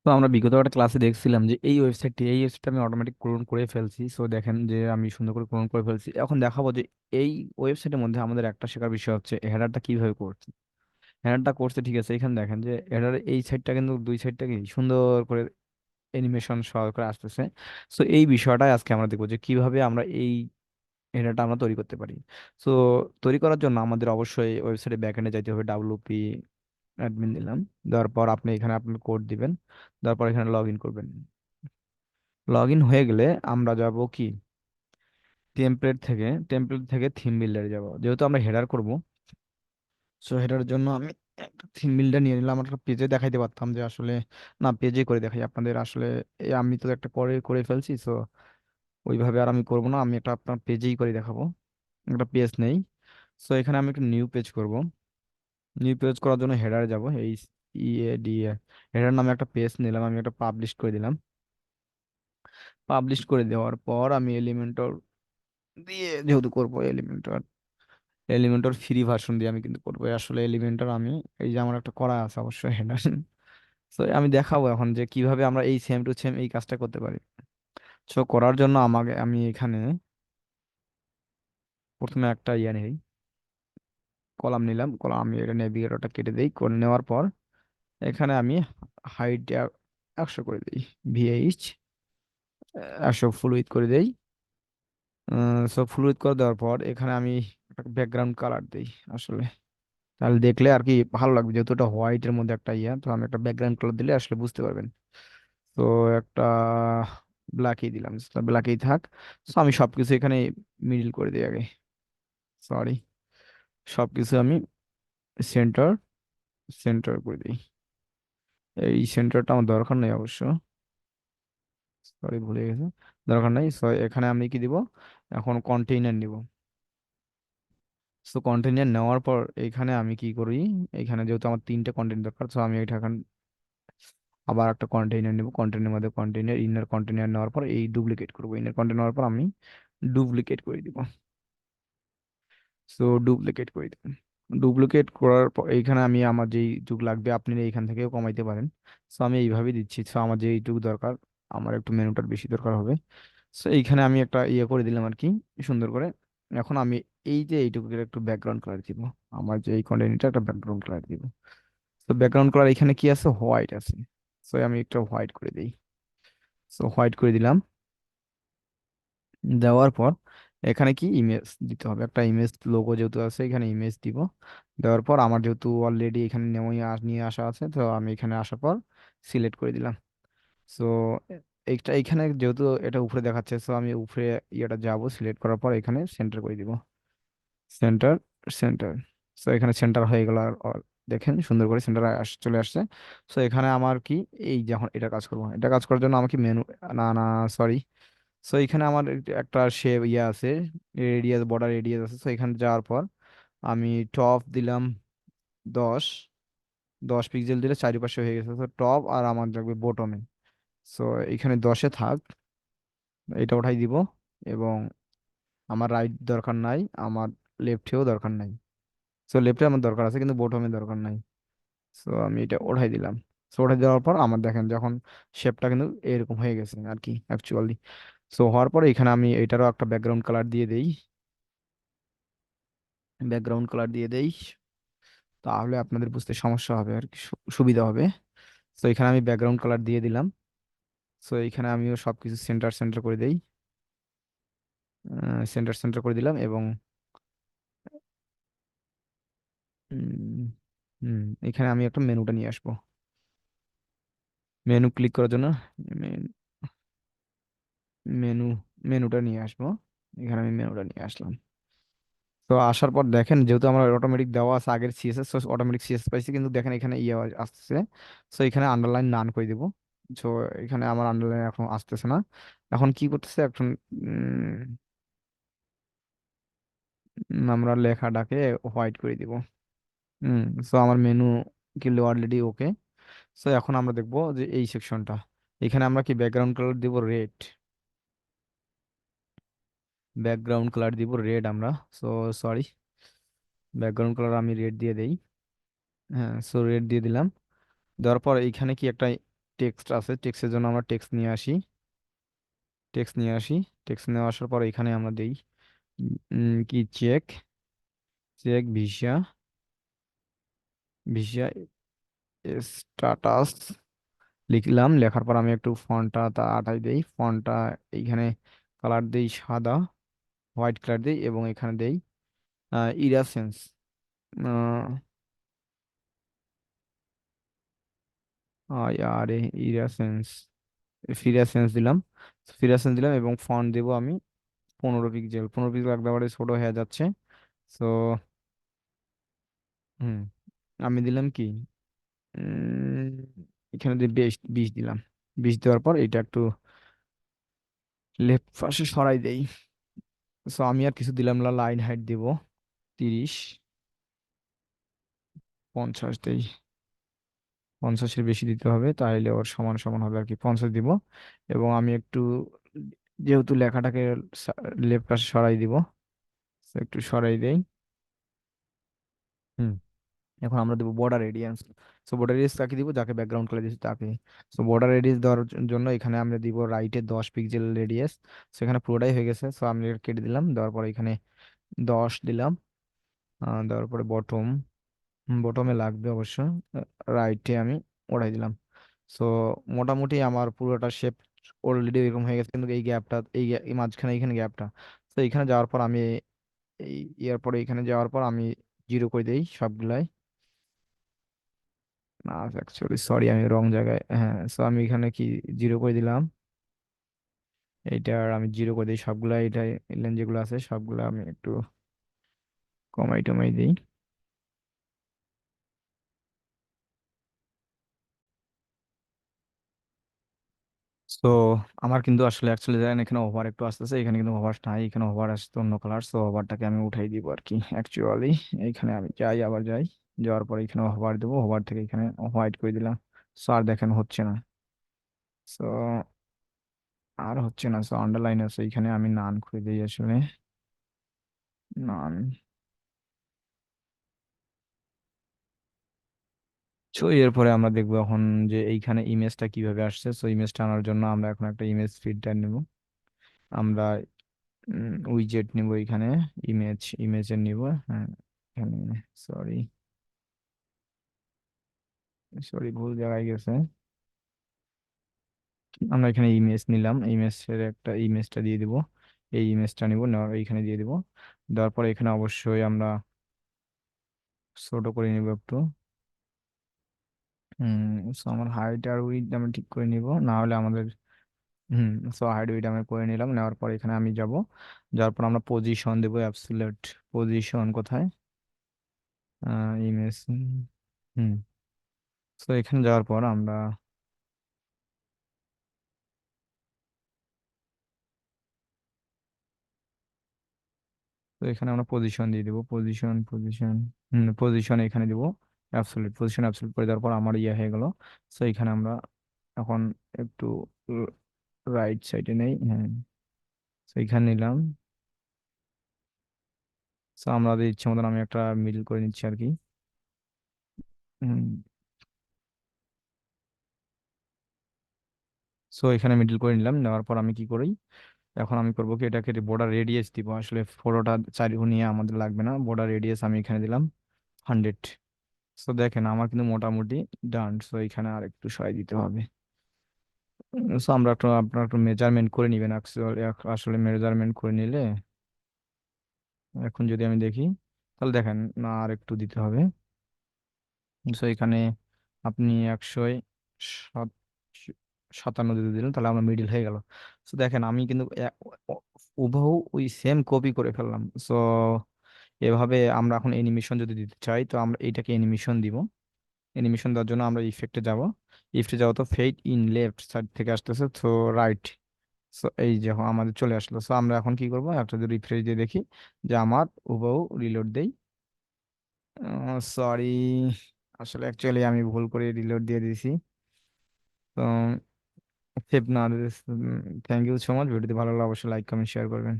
তো আমরা বিগত একটা ক্লাসে দেখছিলাম যে এই ওয়েবসাইটটা আমি অটোমেটিক ক্লোন করে ফেলছি। সো দেখেন যে আমি সুন্দর করে ক্লোন করে ফেলছি। এখন দেখাবো যে এই ওয়েবসাইটের মধ্যে আমাদের একটা শেখার বিষয় হচ্ছে হেডারটা কিভাবে করছে। হেডারটা করছে ঠিক আছে, এখানে দেখেন যে হেডার এই সাইডটা কিন্তু দুই সাইডটা কি সুন্দর করে অ্যানিমেশন সহ করে আসতেছে। সো এই বিষয়টাই আজকে আমরা দেখবো যে কিভাবে আমরা এই হেডারটা আমরা তৈরি করতে পারি। সো তৈরি করার জন্য আমাদের অবশ্যই ওয়েবসাইটে ব্যাকএন্ডে যাইতে হবে। ডাব্লিউপি অ্যাডমিন দিলাম, দেওয়ার পর আপনি এখানে আপনার কোড দিবেন, দেওয়ার পর এখানে লগ ইন করবেন। লগ ইন হয়ে গেলে আমরা যাব কি টেমপ্লেট থেকে থিম বিল্ডারে যাব, যেহেতু আমরা হেডার করব। সো হেডারের জন্য আমি একটা থিম বিল্ডার নিয়ে নিলাম। আমরা পেজে দেখাইতে পারতাম যে আসলে, না পেজে করে দেখাই আপনাদের আসলে। আমি তো একটা করে করে ফেলছি, সো ওইভাবে আর আমি করব না, আমি একটা আপনার পেজেই করে দেখাবো। একটা পেজ নেই। সো এখানে আমি একটা নিউ পেজ করব। নিউ পেজ করার জন্য হেডারে যাব, এই হেডার নামে একটা পেজ নিলাম, আমি একটা পাবলিশ করে দিলাম। পাবলিশ করে দেওয়ার পর আমি এলিমেন্টর দিয়ে যেহেতু করবো, এলিমেন্টর ফ্রি ভার্সন দিয়ে আমি কিন্তু করবো আসলে এলিমেন্টর। আমি এই যে আমার একটা করা আছে অবশ্যই হেডার। তো আমি দেখাবো এখন যে কিভাবে আমরা এই সেম টু সেম এই কাজটা করতে পারি। সো করার জন্য আমি এখানে প্রথমে একটা নেই, কলাম নিলাম। কলাম আমি এটা নেভিগেটরটা কেটে দিই, করে নেওয়ার পর এখানে আমি হাইট 100 করে দিই, ভিএইচ 100 ফুল উইথ করে দেই। সব ফুল উইথ করে দেওয়ার পর এখানে আমি একটা ব্যাকগ্রাউন্ড কালার দিই আসলে, তাহলে দেখলে আর কি ভালো লাগবে, যেহেতু এটা হোয়াইটের মধ্যে একটা তো আমি একটা ব্যাকগ্রাউন্ড কালার দিলে আসলে বুঝতে পারবেন। তো একটা ব্ল্যাকই দিলাম, ব্ল্যাকই থাক। তো আমি সবকিছু এখানে মিডিল করে দিই আগে, সরি, সবকিছু আমি সেন্টার সেন্টার করে দিই। এই সেন্টারটা আমার দরকার নেই অবশ্য, সরি ভুলে গেছে, দরকার নাই। সো এখানে আমি কি দিব, এখন কন্টেইনার নিব। সো কন্টেইনার নেওয়ার পর এখানে আমি কি করি, এখানে যেহেতু আমার তিনটে কন্টেইনার দরকার, সো আমি এটা এখন আবার একটা কন্টেইনার নিব। কন্টেইনার মধ্যে কন্টেইনার, ইনার কন্টেইনার নেওয়ার পর এই ডুপ্লিকেট করব। ইনার কন্টেইনার নেওয়ার পর আমি ডুপ্লিকেট করে দিব। সো ডুপ্লিকেট করে দিব। ডুপ্লিকেট করার পর এইখানে আমি আমার যেই যুগ লাগবে আপনি এইখান থেকেও কমাইতে পারেন। সো আমি এইভাবেই দিচ্ছি। সো আমার যেই যুগ দরকার, আমার একটু মেনুটার বেশি দরকার হবে। সো এইখানে আমি একটা করে দিলাম আর কি, সুন্দর করে। এখন আমি এই যে এইটুকুর একটু ব্যাকগ্রাউন্ড কালার দিব, আমার যে এই কন্টেন্টটা একটা ব্যাকগ্রাউন্ড কালার দিব। তো ব্যাকগ্রাউন্ড কালার এখানে কি আছে, হোয়াইট আছে। সো আমি একটা হোয়াইট করে দিই। সো হোয়াইট করে দিলাম। দেওয়ার পর এখানে কি ইমেজ দিতে হবে, একটা ইমেজ লোগো যেহেতু আছে এখানে ইমেজ দিব। দেওয়ার পর আমার যেহেতু অলরেডি এখানে নিয়ে আসা আছে, তো আমি এখানে আসার পর সিলেক্ট করে দিলাম। সো এইটা এখানে যেহেতু এটা উপরে দেখাচ্ছে, সো আমি উপরে ইয়েটা যাব, সিলেক্ট করার পর এখানে সেন্টার করে দিব। সেন্টার সেন্টার সো এখানে সেন্টার হয়ে গেল। আর দেখেন সুন্দর করে সেন্টার চলে আসছে। সো এখানে আমার কি, এই যখন এটা কাজ করবো, এটা কাজ করার জন্য আমাকে মেনু, না না সরি, সো এখানে আমার একটা শেপ আছে, রেডিয়াস, বর্ডার রেডিয়াস আছে। সো এখানে যাওয়ার পর আমি টপ দিলাম 10 10 পিক্সেল দিলে চারিপাশে হয়ে গেছে। তো টপ আর আমার লাগবে বটমে। সো এখানে 10-এ থাক, এটা উঠাই দিব। এবং আমার রাইট দরকার নাই, আমার লেফটেও দরকার নাই। সো লেফটে আমার দরকার আছে কিন্তু বটমে দরকার নাই। সো আমি এটা উঠাই দিলাম। সো উঠাই দেওয়ার পর আমার দেখেন যখন শেপটা কিন্তু এরকম হয়ে গেছে আর কি অ্যাকচুয়ালি। সো হওয়ার পরে এখানে আমি এটারও একটা ব্যাকগ্রাউন্ড কালার দিয়ে দেই, ব্যাকগ্রাউন্ড কালার দিয়ে দেই। তাহলে আপনাদের বুঝতে সমস্যা হবে আর কি, সুবিধা হবে। তো এখানে আমি ব্যাকগ্রাউন্ড কালার দিয়ে দিলাম। সো এখানে আমিও সবকিছু সেন্টার সেন্টার করে দেই, সেন্টার সেন্টার করে দিলাম। এবং উম, এখানে আমি একটা মেনুটা নিয়ে আসবো। মেনু ক্লিক করার জন্য মেনু মেনুটা নিয়ে আসবো। এখানে আমি মেনুটা নিয়ে আসলাম। তো আসার পর দেখেন যেহেতু আমার অটোমেটিক দেওয়া আছে আগের সিএসএস, অটোমেটিক সিএসএস পাইছি, কিন্তু দেখেন এখানে আসতেছে। সো এখানে আন্ডারলাইন নান করে দিব। সো এখানে আমার আন্ডারলাইন এখন আসতেছে না। এখন কি করতেছে এখন, আমরা লেখাটাকে হোয়াইট করে দিব। হুম। সো আমার মেনু কিন্তু অলরেডি ওকে। সো এখন আমরা দেখবো যে এই সেকশনটা, এখানে আমরা কি ব্যাকগ্রাউন্ড কালার দিব রেড, ব্যাকগ্রাউন্ড কালার দিব রেড আমরা। সো সরি, ব্যাকগ্রাউন্ড কালার আমি রেড দিয়ে দেই। হ্যাঁ, সো রেড দিয়ে দিলাম। দেওয়ার পর এইখানে কি একটা টেক্সট আছে, টেক্সটের জন্য আমরা টেক্সট নিয়ে আসি, টেক্সট নিয়ে আসি। টেক্সট নিয়ে আসার পর এখানে আমরা দেই কি check, check visa, visa status লিখলাম। লেখার পর আমি একটু ফন্টটা তা আটাই দেই, ফন্টটা এইখানে কালার দেই সাদা, হোয়াইট কালার দেই, এবং এখানে দেই ইরাসেন্স, আরে ইরাসেন্স, ফিরাসেন্স দিলাম, ফিরাসেন্স দিলাম, এবং ফন্ট দেবো আমি 15 পিক্সেল, 15 পিক্সেল একেবারে ছোট হয়ে যাচ্ছে। সো হুম, আমি দিলাম কি উম, এখানে দিয়ে 20 দিলাম। 20 দেওয়ার পর এটা একটু লেফট পাশে সরাই দেই। সো আমি আর কিছু দিলাম না, লাইন হাইট দিব 30, 50 দেই, 50-এর বেশি দিতে হবে, তাহলে ওর সমান সমান হবে আর কি, 50 দিব। এবং আমি একটু, যেহেতু লেখাটাকে লেফট পাশে সরাই দিব, তো একটু সরাই দেই। হুম, এখন আমরা দেবো border radiance. So border radius কাকে দিব, যাকে ব্যাকগ্রাউন্ড কালার দিচ্ছি তাকে। সো বর্ডার রেডিয়াস দেওয়ার জন্য এখানে আমরা দিব রাইটে 10 পিক্সেল রেডিয়াস। সেখানে পুরোটাই হয়ে গেছে, সো আমি এটা কেটে দিলাম, দেওয়ার পরে এখানে 10 দিলাম। দেওয়ার পরে বটম, বটমে লাগবে অবশ্য, রাইটে আমি ওড়াই দিলাম। সো মোটামুটি আমার পুরোটা শেপ অলরেডি এরকম হয়ে গেছে, কিন্তু এই গ্যাপটা, এই মাঝখানে এইখানে গ্যাপটা, তো এখানে যাওয়ার পর আমি এই ইয়ার পরে এখানে যাওয়ার পর আমি জিরো করে দিই সবগুলাই। না, অ্যাকচুয়ালি সরি, আমি রং জায়গায়, হ্যাঁ, সো আমি এখানে কি জিরো করে দিলাম, এইটার আমি জিরো করে দিই সবগুলা, এটা এলিয়েন যেগুলো আছে সবগুলো আমি একটু কমাই টমাই দিই। তো আমার কিন্তু আসলে অ্যাকচুয়ালি দেখেন এখানে ওভার একটু আসতেছে, এখানে কিন্তু ওভার নাই, এখানে ওভার আসছে অন্য কালার, সো ওভারটাকে আমি উঠাই দিব আর কি অ্যাকচুয়ালি। এইখানে আমি যাই, আবার যাই, যাওয়ার পরে এখানে ওভার দেবো, ওভার থেকে এখানে হোয়াইট করে দিলাম। সো আর দেখেন হচ্ছে না, সো আর হচ্ছে না, সো আন্ডারলাইন আছে, এখানে আমি নান করে দিই আসলে, নান। সো এরপরে আমরা দেখবো এখন যে এইখানে ইমেজটা কিভাবে আসছে। সো ইমেজটা আনার জন্য আমরা এখন একটা ইমেজ ফিল্টার নেব, আমরা উইজেট নিব এখানে, ইমেজের নিব, হ্যাঁ, এখানে, সরি, সরি ভুল জায়গায় গেছে। আমরা এখানে ইমেজ নিলাম, ইমেজের একটা ইমেজটা দিয়ে দিব, এই ইমেজটা নিব, নেওয়ার এইখানে দিয়ে দিব। দেওয়ার পরে এখানে অবশ্যই আমরা ছোট করে নিব একটু। হুম, সো আমার হাইট আর উইডথ আমি ঠিক করে নিব, না হলে আমাদের, হুম, সো হাইড উইড আমি করে নিলাম। নেওয়ার পর এখানে আমি যাব, যাওয়ার পর আমরা পজিশন দেবো, অ্যাবসলিউট পজিশন কোথায়, ইমেজ, হুম, সো এখানে যাওয়ার পর আমরা, তো এখানে আমরা পজিশন দিয়ে দেবো, পজিশন, পজিশন, হুম, পজিশন এখানে দিব, অ্যাবসলিউট পজিশন, অ্যাবসলিউট করে দেওয়ার পর আমার ইয়ে হয়ে গেল। সো এখানে আমরা এখন একটু রাইট সাইডে নেই, হ্যাঁ, সো এখানে নিলাম। সো আমাদের ইচ্ছে মতন আমি একটা মিডল করে নিচ্ছি আর কি। সো এখানে মিডল করে নিলাম, নেওয়ার পর আমি কি করি, এখন আমি করবো কি, এটাকে বর্ডার রেডিয়াস দিব, আসলে ফটোটা চারিও নিয়ে আমাদের লাগবে না, বর্ডার রেডিয়াস আমি এখানে দিলাম 100। সো দেখেন আমার কিন্তু মোটামুটি ডান। সো এখানে আর একটু সহায় দিতে হবে। সো আমরা একটু, আপনার একটু মেজারমেন্ট করে নিবেন actually, আসলে মেজারমেন্ট করে নিলে, এখন যদি আমি দেখি, তাহলে দেখেন না আর একটু দিতে হবে। সো এখানে আপনি 157 দিতে দিলেন, তাহলে আমরা মিডিল হয়ে গেল। সো দেখেন আমি কিন্তু হুবহু ওই সেম কপি করে ফেললাম। সো এভাবে আমরা এখন অ্যানিমেশন যদি দিতে চাই, তো আমরা এইটাকে অ্যানিমেশন দিব। অ্যানিমেশন দেওয়ার জন্য আমরা ইফেক্টে যাব, ইফেক্টে যাবো, তো ফেড ইন লেফট সাইড থেকে আসতেছে, তো রাইট। সো এই যে আমাদের চলে আসলো। সো আমরা এখন কি করব, একটা যদি রিফ্রেশ দিয়ে দেখি যে আমার হুবহু রিলোড দেই, সরি, আসলে অ্যাকচুয়ালি আমি ভুল করে রিলোড দিয়ে দিয়েছি। তো সেভ না, থ্যাংক ইউ সো মাচ, ভিডিওটি ভালো লাগলে অবশ্যই লাইক কমেন্ট শেয়ার করবেন।